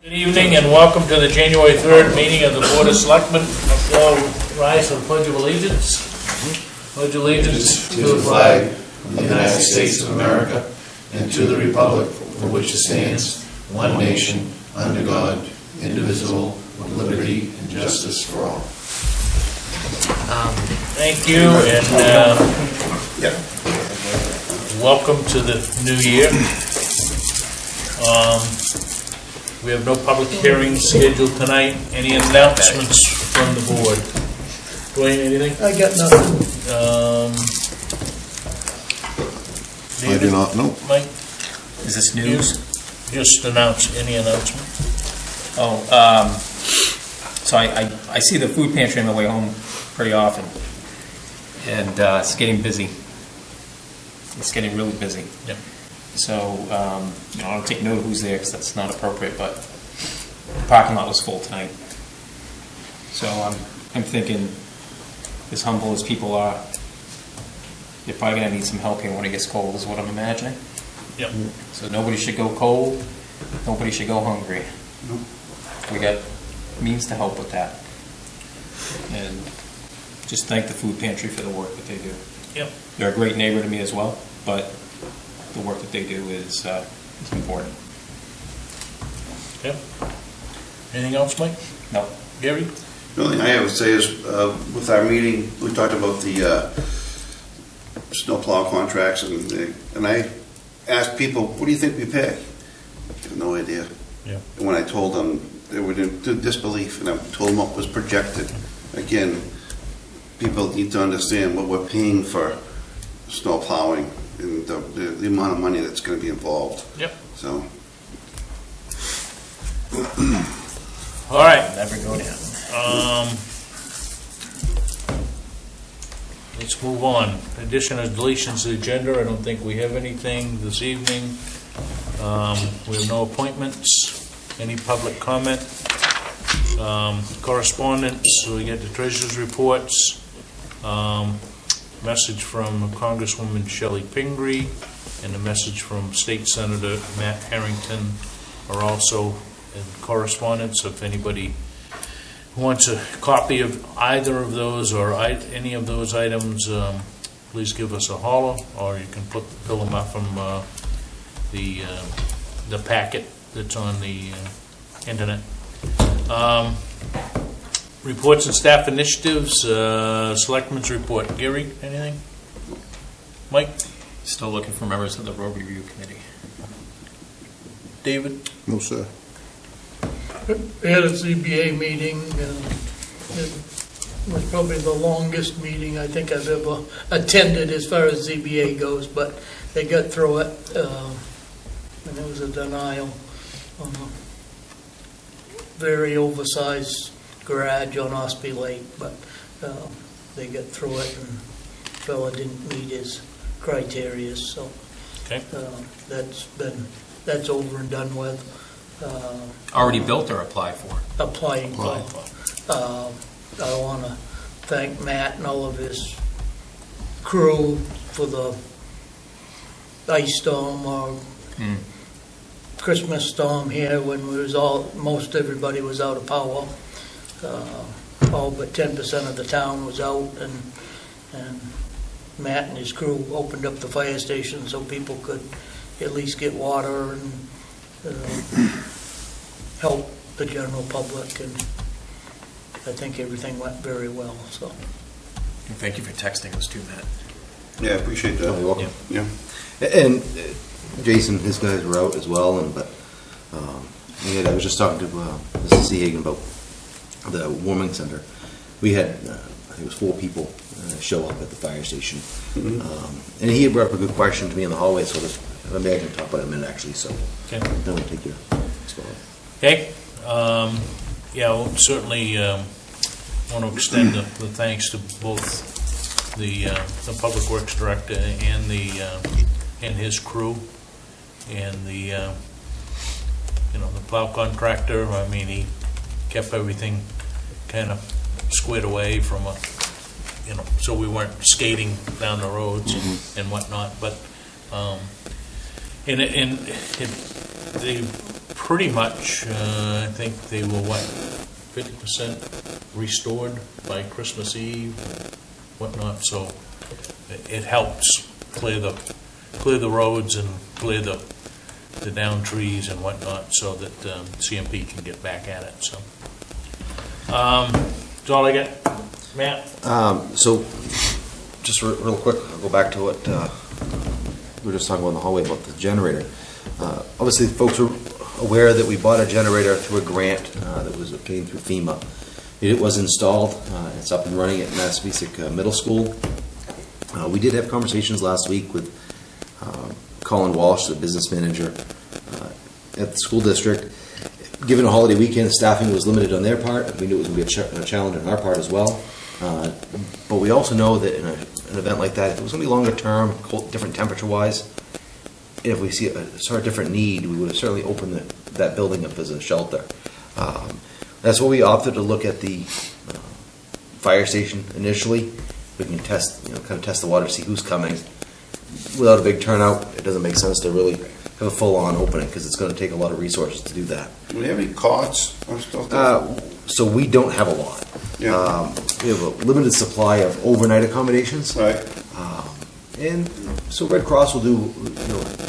Good evening and welcome to the January 3rd meeting of the Board of Selectmen. I'll rise for the Pledge of Allegiance. Pledge allegiance to the flag of the United States of America and to the republic for which it stands, one nation, under God, indivisible, with liberty and justice for all. Thank you and welcome to the new year. We have no public hearings scheduled tonight. Any announcements from the board? Dwayne, anything? I got nothing. I do not know. Mike? Is this news? Just announce any announcement. Oh, so I see the food pantry on the way home pretty often, and it's getting busy. It's getting really busy. Yep. So I don't take note of who's there because that's not appropriate. But the parking lot was full tonight. So I'm thinking, as humble as people are, you're probably gonna need some help here when it gets cold. Is what I'm imagining. Yep. So nobody should go cold. Nobody should go hungry. Nope. We got means to help with that. And just thank the food pantry for the work that they do. Yep. They're a great neighbor to me as well, but the work that they do is important. Yep. Anything else, Mike? No. Gary? The only thing I would say is, with our meeting, we talked about the snowplow contracts, and I asked people, what do you think we pay? They have no idea. Yeah. And when I told them, they were in disbelief, and I told them what was projected. Again, people need to understand what we're paying for snow plowing and the amount of money that's going to be involved. Yep. So. All right. Never go down. Let's move on. Addition or deletions to the agenda. I don't think we have anything this evening. We have no appointments. Any public comment? Correspondence. So we get the treasurer's reports. Message from Congresswoman Chellie Pingree and a message from State Senator Matt Harrington are also in correspondence. If anybody wants a copy of either of those or any of those items, please give us a holler, or you can fill them up from the packet that's on the internet. Reports and staff initiatives, Selectmen's report. Gary, anything? Mike? Still looking for members of the road review committee. David? No, sir. We had a ZBA meeting, it was probably the longest meeting I think I've ever attended as far as ZBA goes, but they got through it, and it was a denial on a very oversized garage on Ospey Lake, but they got through it, and fella didn't meet his criteria, so Okay. that's over and done with. Already built or applied for? Applying for. I want to thank Matt and all of his crew for the ice storm or Christmas storm here when we was most everybody was out of power. All but 10% of the town was out, and Matt and his crew opened up the fire station so people could at least get water and help the general public, and I think everything went very well. So, Thank you for texting us too, Matt. Yeah, I appreciate that. Oh, you're welcome. Yeah. And Jason, his guys were out as well, but I was just talking to Mrs. Seahagen about the warming center. We had, I think it was 4 people show up at the fire station. Mm-hmm. And he had brought up a good question to me in the hallway, so maybe I can talk about it a minute actually, so Okay. then we'll take your spot. Okay. We'll certainly want to extend the thanks to both the Public Works Director and and his crew, and the plow contractor. I mean, he kept everything kind of squared away from so we weren't skating down the roads and whatnot. But they pretty much, I think they were, 50% restored by Christmas Eve, whatnot, so it helps clear the roads and clear the down trees and whatnot, so that CMP can get back at it, so. That's all I got. Matt? So, just real quick, I'll go back to what we were just talking about in the hallway about the generator. Obviously, folks are aware that we bought a generator through a grant that was obtained through FEMA. It was installed. It's up and running at M.R.S.A Middle School. We did have conversations last week with Colin Walsh, the business manager at the school district. Given a holiday weekend, staffing was limited on their part. We knew it was going to be a challenge on our part as well. But we also know that in an event like that, if it was going to be longer term, different temperature-wise, and if we see a sort of different need, we would have certainly opened that building up as a shelter. That's why we opted to look at the fire station initially. We can test, kind of test the water, see who's coming. Without a big turnout, it doesn't make sense to really have a full-on opening because it's going to take a lot of resources to do that. Do we have any cots or stuff? So we don't have a lot. Yeah. We have a limited supply of overnight accommodations. Right. And so Red Cross will do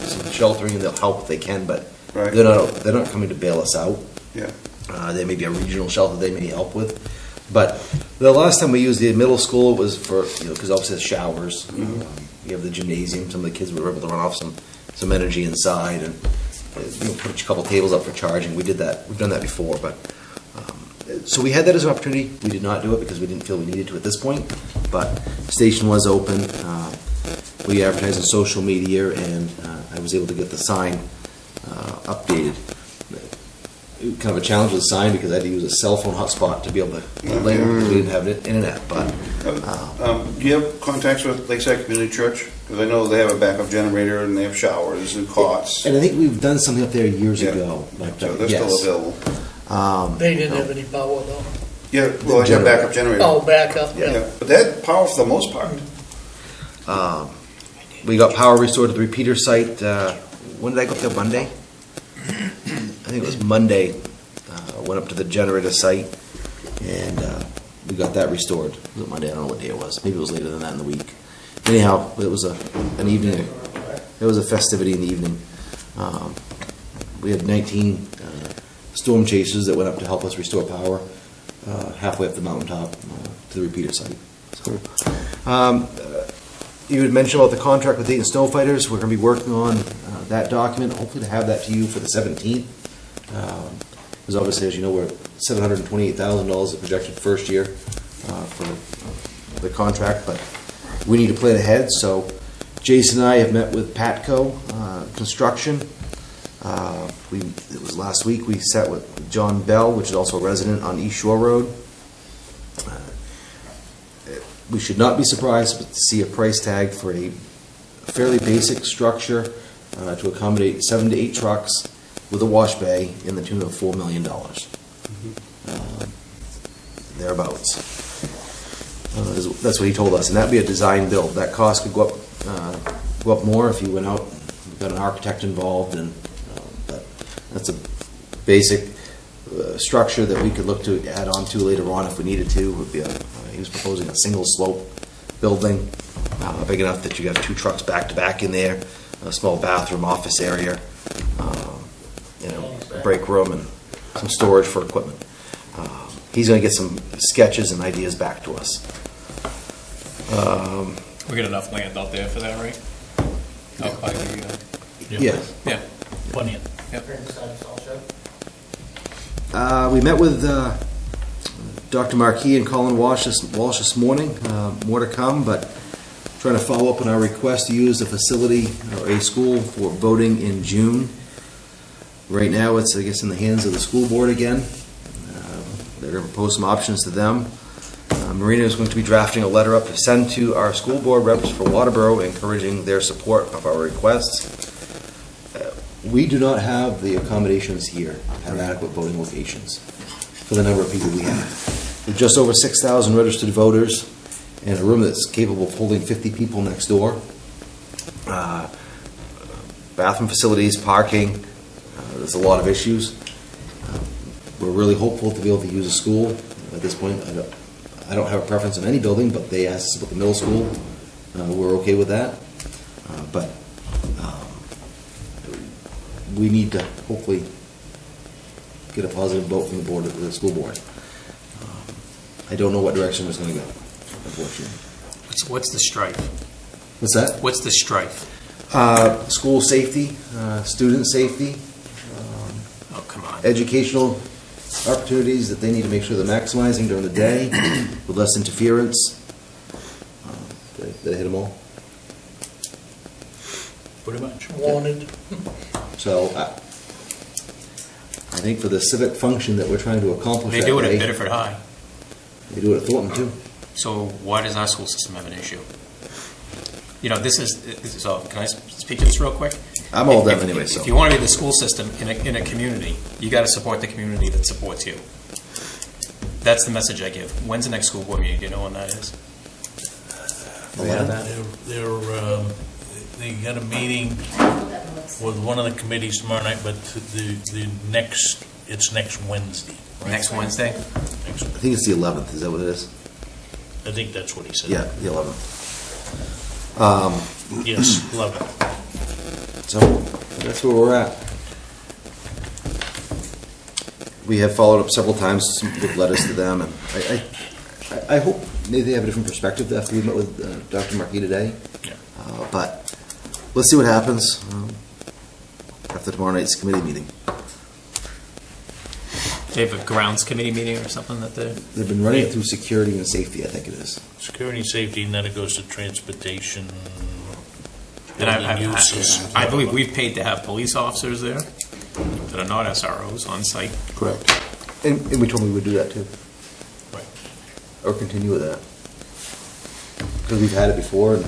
some sheltering and they'll help if they can, but Right. they're not coming to bail us out. Yeah. There may be a regional shelter they may help with. But the last time we used the middle school, it was for, because obviously it's showers. You have the gymnasium, some of the kids were able to run off some energy inside and put a couple tables up for charging. We did that. We've done that before, but so we had that as an opportunity. We did not do it because we didn't feel we needed to at this point, but the station was open. We advertised on social media, and I was able to get the sign updated. Kind of a challenge with the sign because I had to use a cell phone hotspot to be able to lay it. We didn't have internet, but Do you have contacts with Lakeside Community Church? Because I know they have a backup generator and they have showers and cots. and I think we've done something up there years ago. But, So they're yes. still available. They didn't have any power though. Yeah, well, I have backup generator. Oh, backup, Yeah, yeah. but they had power for the most part. We got power restored to the repeater site. When did I go up there? Monday? I think it was Monday. Went up to the generator site, and we got that restored. Was it Monday? I don't know what day it was. Maybe it was later than that in the week. Anyhow, it was an evening. It was a festivity in the evening. We had 19 storm chasers that went up to help us restore power halfway up the mountaintop to the repeater site. So, you had mentioned about the contract with Dayton Snow Fighters. We're going to be working on that document, hopefully to have that to you for the 17th. Because obviously, as you know, we're $728,000 the projected first year for the contract, but we need to plan ahead. So Jason and I have met with Patco Construction. It was last week. We sat with John Bell, which is also a resident on East Shore Road. We should not be surprised to see a price tag for a fairly basic structure to accommodate 7 to 8 trucks with a wash bay in the tune of $4 million. Thereabouts. That's what he told us, and that'd be a design build. That cost could go up more if you went out, got an architect involved, and but that's a basic structure that we could look to add on to later on if we needed to. Would be he was proposing a single slope building, big enough that you got 2 trucks back to back in there, a small bathroom, office area, a break room, and some storage for equipment. He's going to get some sketches and ideas back to us. We got enough land out there for that, right? Out by the, Yeah. yeah. Plenty of. Yep. We met with Dr. Marquis and Colin Walsh this morning. More to come, but trying to follow up on our request to use the facility or a school for voting in June. Right now, it's, I guess, in the hands of the school board again. They're going to propose some options to them. Marina is going to be drafting a letter up to send to our school board reps for Waterboro, encouraging their support of our requests. We do not have the accommodations here to have adequate voting locations for the number of people we have. We've just over 6,000 registered voters and a room that's capable of holding 50 people next door. Bathroom facilities, parking. there's a lot of issues. We're really hopeful to be able to use a school at this point. I don't have a preference on any building, but they asked us about the middle school. We're okay with that. But we need to hopefully get a positive vote from the board, the school board. I don't know what direction it's going to go, unfortunately. What's the strife? What's that? What's the strife? School safety, student safety, Oh, come on. educational opportunities that they need to make sure they're maximizing during the day with less interference. Did I hit them all? Pretty much. Wanted. So I think for the civic function that we're trying to accomplish They that do it at day, Bedford High. they do it at Thornton too. So why does our school system have an issue? You know, this is so can I speak to this real quick? I'm all If- done anyway, so. If you want to be the school system in a community, you got to support the community that supports you. That's the message I give. When's the next school board meeting? Do you know when that is? They got a meeting with one of the committees tomorrow night, but it's next Wednesday. right? Next Wednesday? Next- I think it's the 11th, is that what it is? I think that's what he said. Yeah, the 11th. Yes, 11. So that's where we're at. We have followed up several times with letters to them, and I hope maybe they have a different perspective after we met with Dr. M.R.S.A today. Yeah. But let's see what happens after tomorrow night's committee meeting. They have a grounds committee meeting or something that they're... They've been running it through security and safety, I think it is. Security and safety, and then it goes to transportation, And building uses. I believe we've paid to have police officers there that are not SROs on site. Correct. And we told them we would do that too, Right. or continue with that. Because we've had it before, and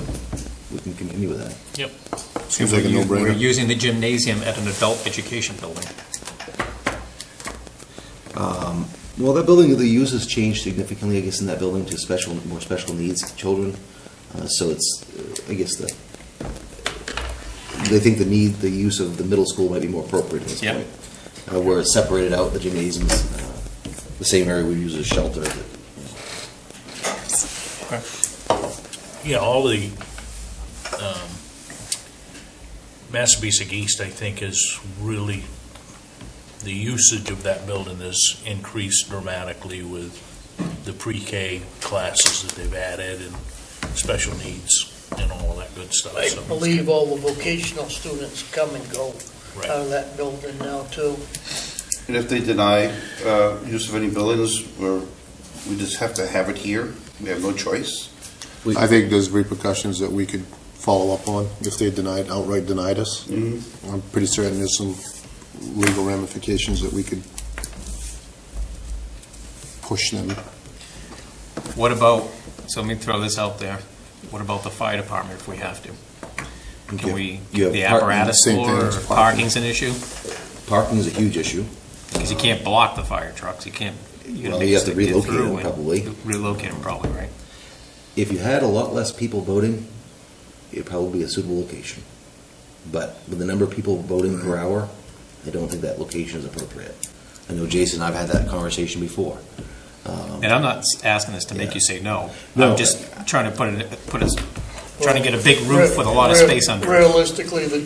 we can continue with that. Yep. Seems like a We're no-brainer. using the gymnasium at an adult education building. Well, that building, the use has changed significantly, I guess, in that building to more special needs children. So it's, I guess, they think the use of the middle school might be more appropriate at this Yeah. point. Where it's separated out, the gymnasiums, the same area we use as shelter. Yeah, all the M.R.S.A East, I think, is really, the usage of that building has increased dramatically with the pre-K classes that they've added and special needs and all of that good stuff. I So- believe all the vocational students come and go Right. out of that building now too. And if they deny use of any buildings, we just have to have it here? We have no choice? I think there's repercussions that we could follow up on if they outright denied us. I'm pretty certain there's some legal ramifications that we could push them. What about, so let me throw this out there, what about the fire department if we have to? Can we, You have the parking, apparatus same thing floor, as or parking. parking's an issue? Parking is a huge issue. Because you can't block the fire trucks, you can't. Well, you have to relocate them, probably. Relocate them probably, right? If you had a lot less people voting, it'd probably be a suitable location. But with the number of people voting per hour, I don't think that location is appropriate. I know Jason and I've had that conversation before. And I'm not asking this to make Yeah. you say no. No. I'm just trying to trying to get a big roof with a lot of space under it. Realistically, the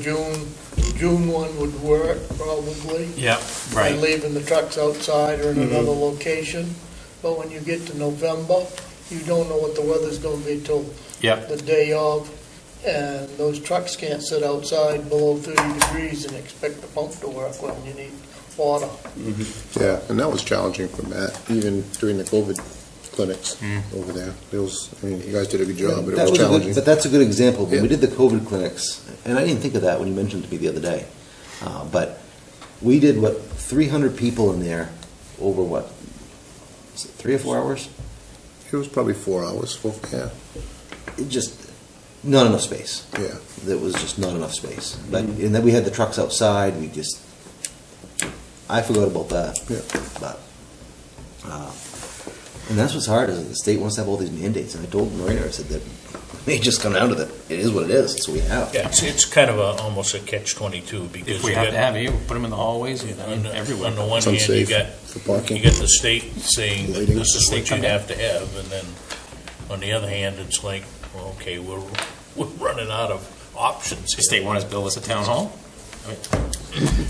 June one would work probably. Yeah, By right. leaving the trucks outside or in another location. But when you get to November, you don't know what the weather's gonna be till Yeah, the day of. And those trucks can't sit outside below 30 degrees and expect the pump to work when you need water. Yeah, and that was challenging for Matt, even during the COVID clinics over there. It was, I mean, you guys did a good job, but it That was was a good- challenging. But that's a good example. When we Yeah. did the COVID clinics, and I didn't think of that when you mentioned it to me the other day, but we did, 300 people in there over was it 3 or 4 hours? It was probably 4 hours, yeah, It just, not enough space. yeah. There was just not enough space. But, and then we had the trucks outside, I forgot about that. Yeah. But, And that's what's hard, is the state wants to have all these mandates, and I told Marina, I said that it just come down to that, it is what it is, that's what we have. Yeah, it's kind of almost a catch-22, because If we you have to got, have it, we'll put them in the hallways, everywhere. on the one It's hand, you unsafe got, for parking. you got the state saying that Lighting. this is what you State have to have, and then, on the other hand, it's like, well, okay, we're running out of options The here. state want us to build us a town hall?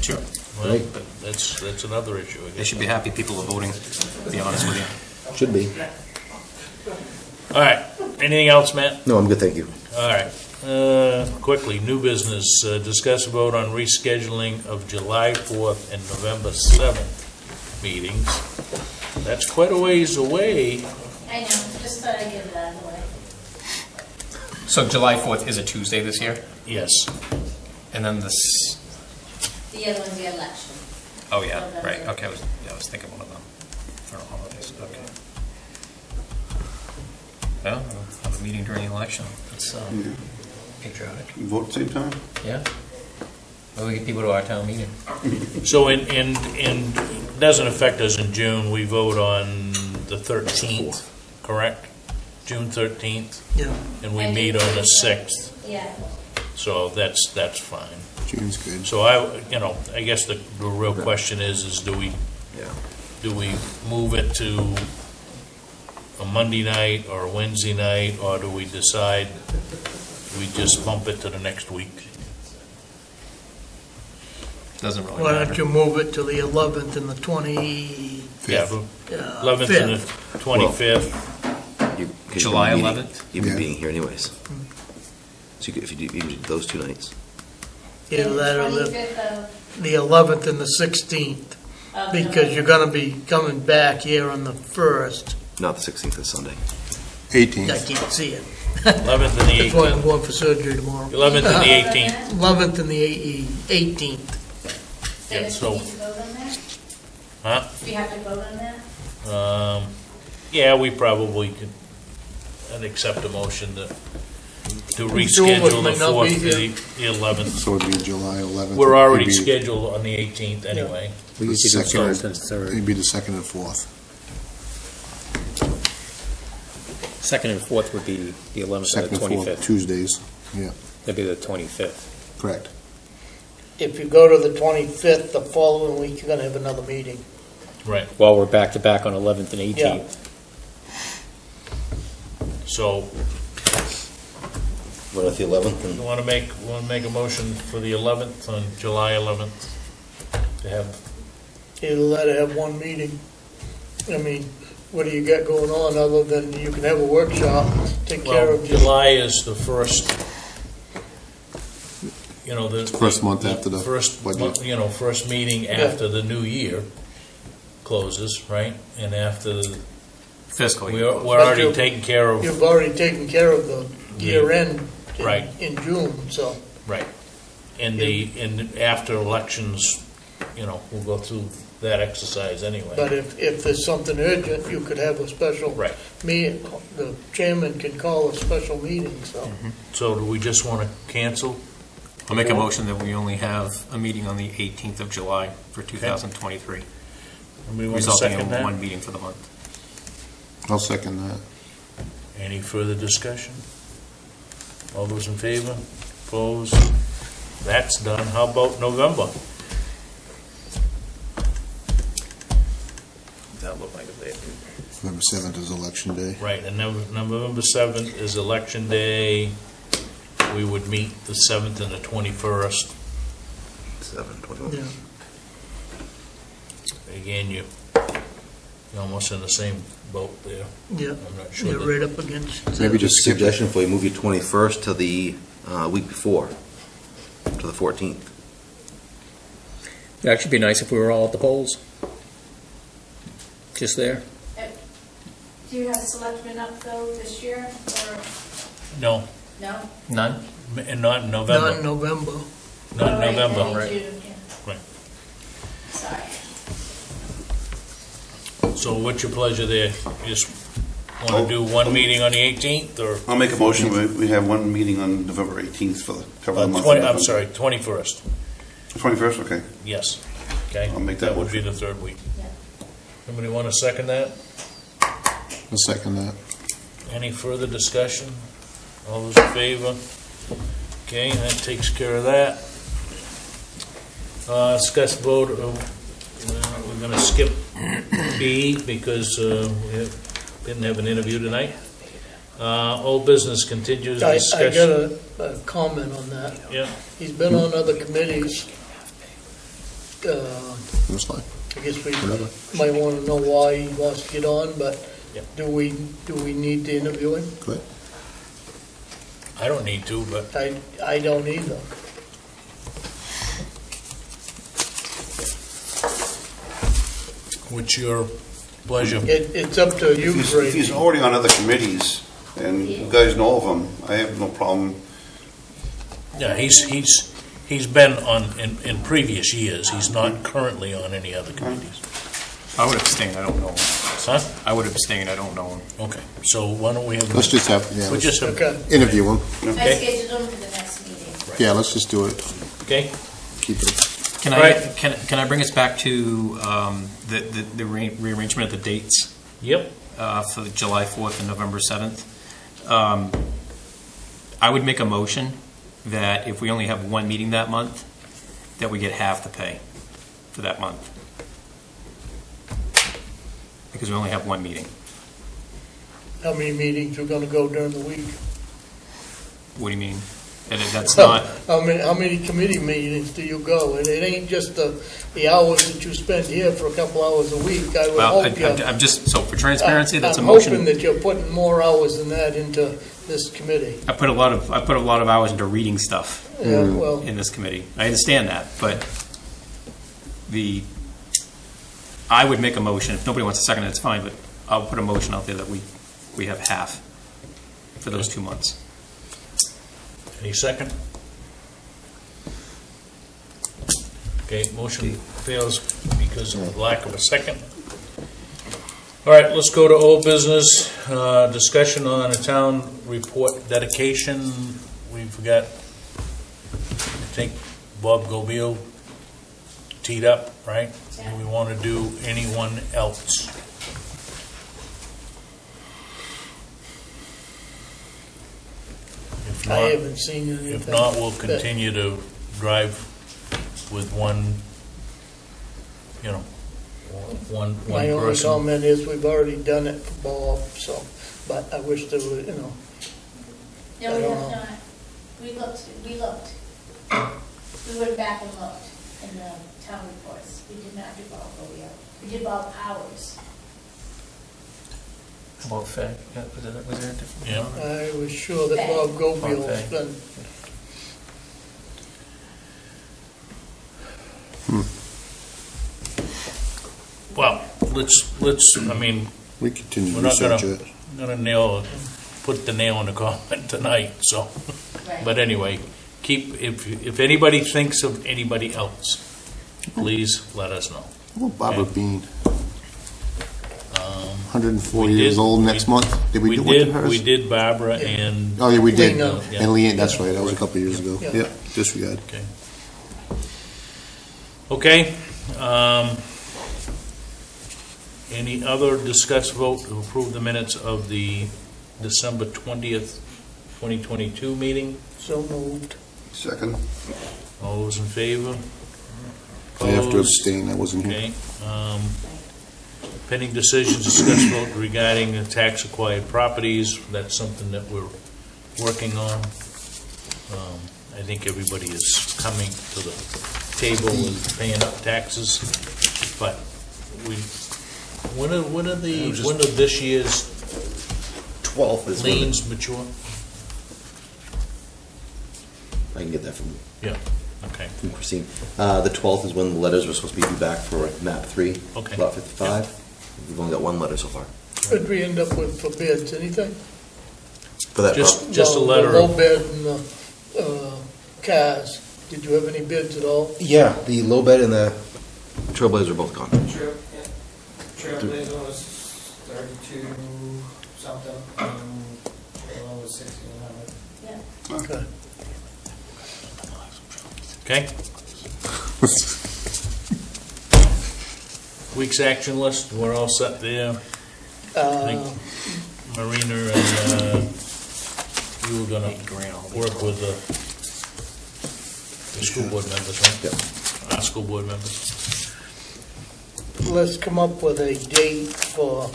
Sure. Well, that's another issue, I They guess. should be happy people are voting, to be honest with you. Should be. All right, anything else, Matt? No, I'm good, thank you. All right, quickly, new business, discuss a vote on rescheduling of July 4th and November 7th meetings. That's quite a ways away. I know, just thought I'd get it out of the way. So July 4th is a Tuesday this year, Yes, and then The other one's the election. oh yeah, right, okay, I was thinking one of them for holidays, okay. Well, we'll have a meeting during the election, it's patriotic. Vote at the same time? Yeah. Well, we get people to our town meeting. so it doesn't affect us in June, we vote on the 13th, correct? June 13th, Yeah. and we meet on the 6th, Yeah. so that's fine. June's good. So I guess the real question is do we move it to a Monday night or a Wednesday night, or do we decide we just bump it to the next week? Doesn't really Why matter. don't you move it to the 11th and the 20, Yeah, 11th and the 5th? 25th. You- 'cause July you'll be 11th? You'll be Yeah. being here anyways. So if you do those 2 nights. Either that or the 25th the 11th and the 16th, of because November. you're gonna be coming back here on the 1st. Not the 16th, this Sunday. 18th. I can't see it. 11th and the That's why I'm 18th. going for surgery tomorrow. 11th and the 18th. 11th and the 18th. Yeah, Dennis, so- do you need to vote on that? Huh? Do you have to vote on that? Yeah, we probably could, I'd accept a motion to Two of us reschedule may the not 4th be to here. the 11th. So it'd be July 11th. We're already It'd be scheduled on the 18th anyway. the We usually do second- first and third. It'd be the 2nd and 4th. Second and fourth would be the 11th and 2nd the and 4th, 25th. Tuesdays. Yeah, That'd be the 25th. correct. If you go to the 25th, the following week, you're gonna have another meeting. Right, While we're back to back on 11th and 18th. so What about the 11th? you want to make a motion for the 11th, on July 11th, to have, Either let it have one meeting. I mean, what do you got going on other than you can have a workshop, take care well, of your July is the first, the. First month after the First, budget. first meeting after the new year closes, right? And after, Fiscal we're year. already taking care of, You've already taken care of the year end Right. in June, so. right. And after elections, we'll go through that exercise anyway. But if there's something urgent, you could have a special Right. meeting. The chairman can call a special meeting, so. So do we just want to cancel? I'll make a motion that we only have a meeting on the 18th of July for 2023, Anybody want to resulting second in that? one meeting for the month. I'll second that. Any further discussion? All those in favor? Opposed? That's done. How about November? That looked like a bit. November 7th is election day. Right, and November 7th is Election Day. We would meet the 7th and the 21st. 7/21. Yeah. Again, you're almost in the same boat there. Yeah, I'm not sure you're that- right up against. Maybe Just just a skip it. suggestion for you, move your 21st to the week before, to the 14th. It'd actually be nice if we were all at the polls. Just there. Do you have selectmen up though this year, or No, no? None? and not in Not in November. November. Not in Oh, right, November, then right. June, yeah. Right. Sorry. So what's your pleasure there? You just want to do one meeting on the 18th, or? I'll make a motion, we have one meeting on November 18th for the cover of the month. I'm sorry, 21st, 21st, okay. yes. Okay, I'll make that would be the third week. Yeah. Somebody want to second that? I'll second that. Any further discussion? All those in favor? Okay, that takes care of that. Discuss vote of, we're gonna skip B because we didn't have an interview tonight. Old business continues I discussion. got a comment on that. Yeah, He's been on other committees. That's fine. I guess we Whatever. might want to know why he wants to get on, but Yeah. do we need to interview him? Go ahead. I don't need to, but I don't either. what's your pleasure? It's up to you, If Brady. he's already on other committees, and you guys know of him, I have no problem. Yeah, he's been on in previous years. He's not currently on any other committees. I would abstain, I don't know him. Huh? I would abstain, I don't know him. Okay, so why don't we have? Let's just have, We'll just have, Okay. interview him. I Okay. scheduled them for the next meeting. Yeah, let's just do it. okay. Keep it. Can Right. can I bring us back to the rearrangement of the dates Yep. for the July 4th and November 7th? I would make a motion that if we only have one meeting that month, that we get half the pay for that month. Because we only have one meeting. How many meetings are gonna go during the week? What do you mean? And that's not, How many committee meetings do you go? And it ain't just the hours that you spend here for a couple hours a week. I would well, hope you're. I'm just, so for transparency, that's a I'm hoping motion. that you're putting more hours than that into this committee. I put a lot of hours into reading stuff Yeah, well, in this committee. I understand that, but I would make a motion, if nobody wants a second, that's fine, but I'll put a motion out there that we have half for those 2 months. Any second? Okay, motion fails because of lack of a second. All right, let's go to old business. Discussion on a town report dedication. We've got, I think, Bob Gobio teed up, right? Do we want to do anyone else? If I not, haven't seen anything. if not, we'll continue to drive with one, you know, one My only person. comment is we've already done it for Bob, so, but I wish there were, you know, No, I we don't have know. not. We looked. We went back and looked in the town reports. We did not do Bob Gobio. We did Bob Powers. How about Fay? Was there a different? Yeah. I was sure that Bob Gobio's Okay. been, Well, let's, I mean, We continue we're to not gonna, research it. put the nail in the coffin tonight, so. Right. But anyway, if anybody thinks of anybody else, please let us know. Well, Barbara Okay. Bean, Um, 104 we years did- old next month. Did we do what to hers? We did Barbara and, Oh, yeah, we did. Lena. Yeah. And Leanne, that's right, that was a couple of years ago. Yeah. Yeah, disregard. okay. Okay, any other discussed vote to approve the minutes of the December 20th, 2022 meeting? so moved. Second? All those in favor? I have to Opposed? abstain, I wasn't here. Okay. Pending decisions, discuss vote regarding the tax acquired properties. That's something that we're working on. I think everybody is coming to the table and paying up taxes, but when are this year's 12th is when liens mature? I can get that from Yeah, okay. Christine. The 12th is when the letters were supposed to be due back for map 3, Okay. lot 55. We've only got one letter so far. What'd we end up with for bids, anything? For that Just a No, letter The low of, bid and the cars, did you have any bids at all? Yeah, the low bed and the Trailblazer are both gone. Trailblazer was 32 something, and Trailblazer was 1600. Yeah. Okay. okay? Week's action list, we're all set there. Uh, gonna work with the school board members, right? Yep. Our school board members. Let's come up with a date for,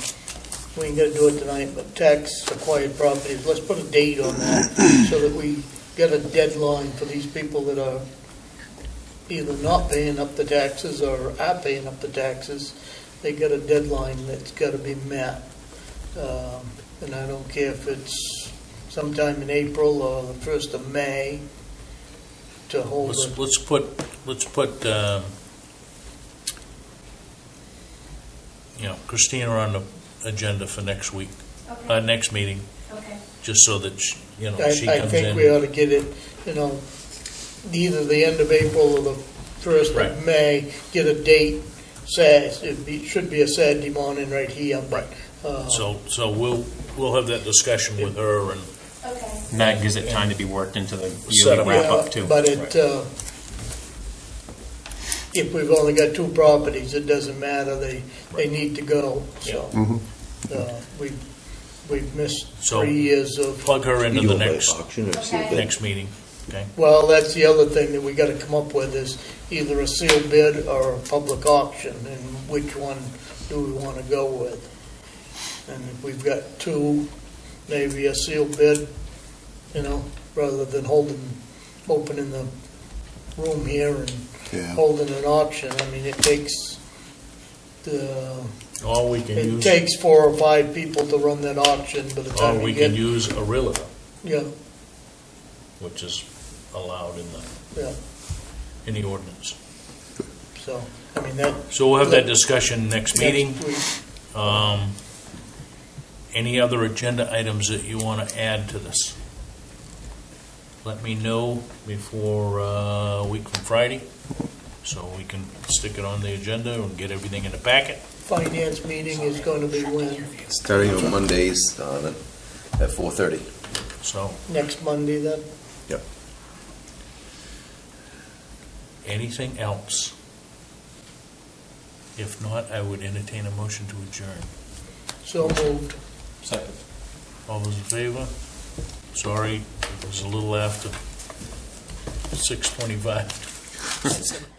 we ain't gonna do it tonight, but tax acquired properties, let's put a date on that so that we get a deadline for these people that are either not paying up the taxes or are paying up the taxes. They got a deadline that's gotta be met. And I don't care if it's sometime in April or the 1st of May to hold it. Let's put, Christina on the agenda for next week, Okay, next meeting, okay. just so that, she I comes in. think we ought to get it, either the end of April or the 1st Right. of May, get a date, should be a Saturday morning right here, but. So we'll have that discussion with her and, Okay. And that gives it time to be worked into the Set yearly up. wrap Yeah, up too. but if we've only got 2 properties, it doesn't matter, they need to go, so. We've missed So- 3 years of, plug her into You the go by next auction or Okay. sealed bid? next meeting, okay? well, that's the other thing that we gotta come up with is either a sealed bid or a public auction, and which one do we wanna go with? And if we've got 2, maybe a sealed bid, rather than opening the room here and Yeah. holding an auction. I mean, it takes Or we can it use, takes 4 or 5 people to run that auction by the or time we you can get, use a realtor, yeah, which is allowed in yeah, the ordinance. so, I mean, that. So we'll have that discussion next meeting. Next week. Any other agenda items that you want to add to this? Let me know before a week from Friday, so we can stick it on the agenda and get everything in the packet. Finance meeting is going to be when? Starting on Mondays at 4:30. So, Next Monday then? Yep. anything else? If not, I would entertain a motion to adjourn. So moved. Second. All those in favor? Sorry, it was a little after 6:25.